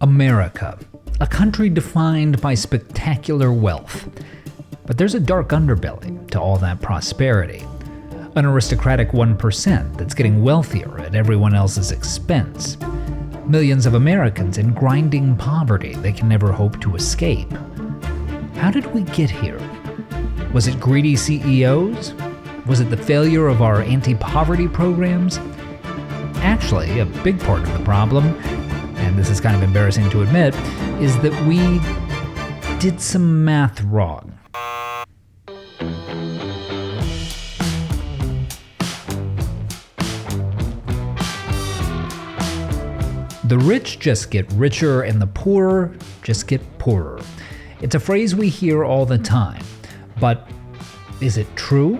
America, a country defined by spectacular wealth. But there's a dark underbelly to all that prosperity. An aristocratic 1% that's getting wealthier at everyone else's expense. Millions of Americans in grinding poverty they can never hope to escape. How did we get here? Was it greedy CEOs? Was it the failure of our anti-poverty programs? Actually, a big part of the problem, and this is kind of embarrassing to admit, is that we did some math wrong. The rich just get richer and the poor just get poorer. It's a phrase we hear all the time, but is it true?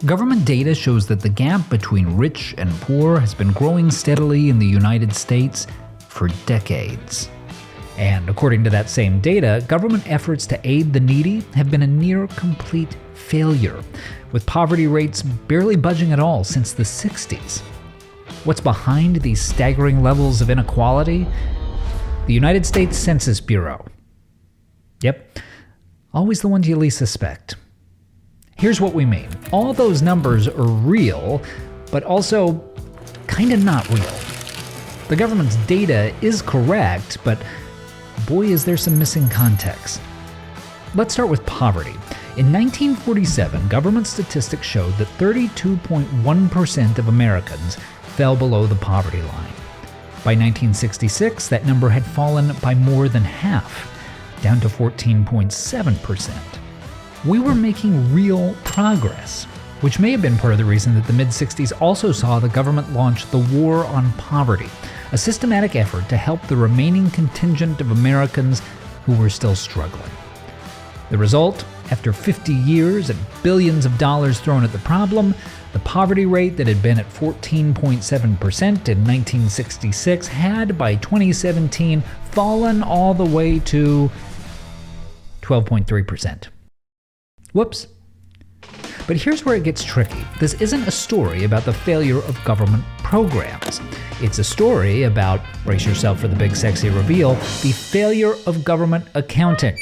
Government data shows that the gap between rich and poor has been growing steadily in the United States for decades. And according to that same data, government efforts to aid the needy have been a near complete failure, with poverty rates barely budging at all since the 60s. What's behind these staggering levels of inequality? The United States Census Bureau. Yep, always the ones you least suspect. Here's what we mean. All those numbers are real, but also kinda not real. The government's data is correct, but boy is there some missing context. Let's start with poverty. In 1947, government statistics showed that 32.1% of Americans fell below the poverty line. By 1966, that number had fallen by more than half, down to 14.7%. We were making real progress, which may have been part of the reason that the mid-60s also saw the government launch the War on Poverty, a systematic effort to help the remaining contingent of Americans who were still struggling. The result, after 50 years and billions of dollars thrown at the problem, the poverty rate that had been at 14.7% in 1966 had, by 2017, fallen all the way to 12.3%. Whoops. But here's where it gets tricky. This isn't a story about the failure of government programs. It's a story about, brace yourself for the big sexy reveal, the failure of government accounting.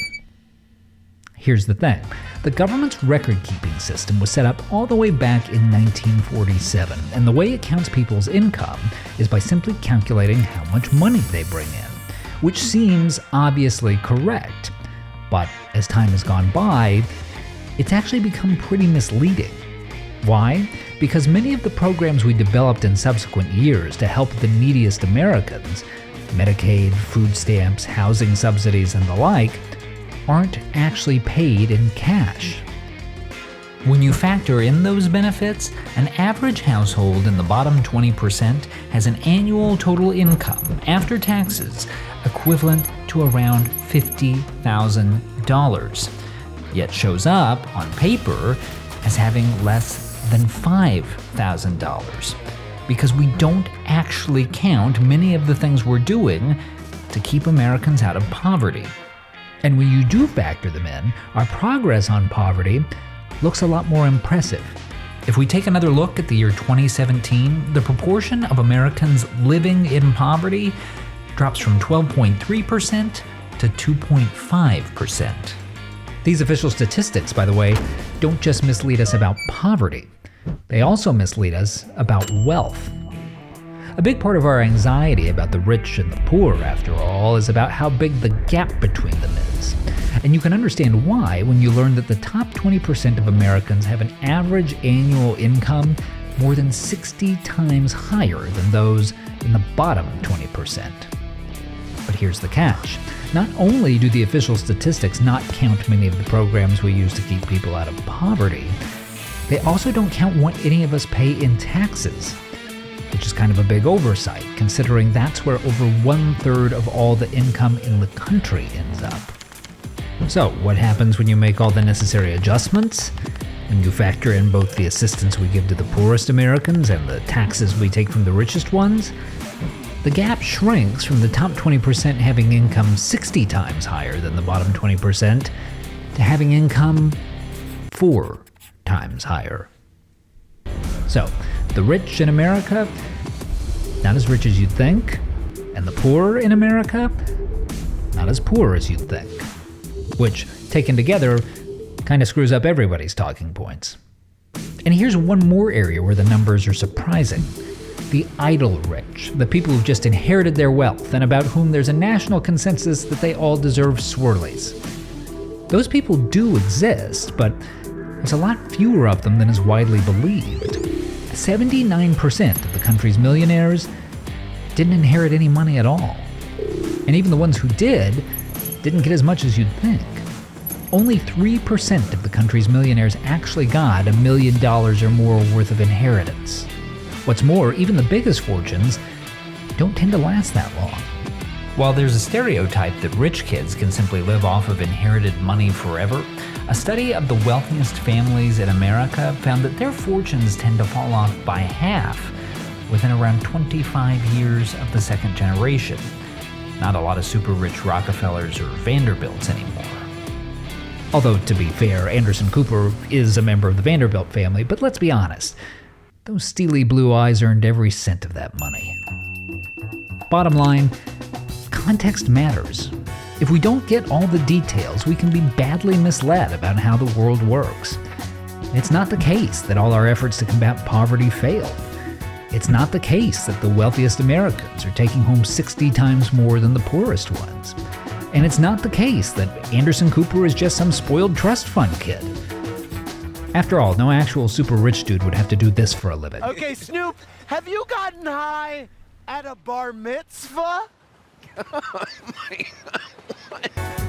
Here's the thing. The government's record-keeping system was set up all the way back in 1947, and the way it counts people's income is by simply calculating how much money they bring in, which seems obviously correct. But as time has gone by, it's actually become pretty misleading. Why? Because many of the programs we developed in subsequent years to help the neediest Americans, Medicaid, food stamps, housing subsidies, and the like, aren't actually paid in cash. When you factor in those benefits, an average household in the bottom 20% has an annual total income after taxes equivalent to around $50,000, yet shows up on paper as having less than $5,000, because we don't actually count many of the things we're doing to keep Americans out of poverty. And when you do factor them in, our progress on poverty looks a lot more impressive. If we take another look at the year 2017, the proportion of Americans living in poverty drops from 12.3% to 2.5%. These official statistics, by the way, don't just mislead us about poverty. They also mislead us about wealth. A big part of our anxiety about the rich and the poor, after all, is about how big the gap between them is. And you can understand why when you learn that the top 20% of Americans have an average annual income more than 60 times higher than those in the bottom 20%. But here's the catch. Not only do the official statistics not count many of the programs we use to keep people out of poverty, they also don't count what any of us pay in taxes, which is kind of a big oversight, considering that's where over 1/3 of all the income in the country ends up. So, what happens when you make all the necessary adjustments? When you factor in both the assistance we give to the poorest Americans and the taxes we take from the richest ones? The gap shrinks from the top 20% having income 60 times higher than the bottom 20% to having income 4 times higher. So, the rich in America, not as rich as you'd think, And the poor in America? Not as poor as you'd think. Which, taken together, kind of screws up everybody's talking points. And here's one more area where the numbers are surprising. The idle rich, the people who've just inherited their wealth and about whom there's a national consensus that they all deserve swirlies. Those people do exist, but there's a lot fewer of them than is widely believed. 79% of the country's millionaires didn't inherit any money at all. And even the ones who did didn't get as much as you'd think. Only 3% of the country's millionaires actually got $1 million or more worth of inheritance. What's more, even the biggest fortunes don't tend to last that long. While there's a stereotype that rich kids can simply live off of inherited money forever, a study of the wealthiest families in America found that their fortunes tend to fall off by half within around 25 years of the second generation. Not a lot of super rich Rockefellers or Vanderbilts anymore. Although, to be fair, Anderson Cooper is a member of the Vanderbilt family, but let's be honest, those steely blue eyes earned every cent of that money. Bottom line, context matters. If we don't get all the details, we can be badly misled about how the world works. It's not the case that all our efforts to combat poverty failed. It's not the case that the wealthiest Americans are taking home 60 times more than the poorest ones. And it's not the case that Anderson Cooper is just some spoiled trust fund kid. After all, no actual super rich dude would have to do this for a living. Okay, Snoop, have you gotten high at a bar mitzvah? Oh my God.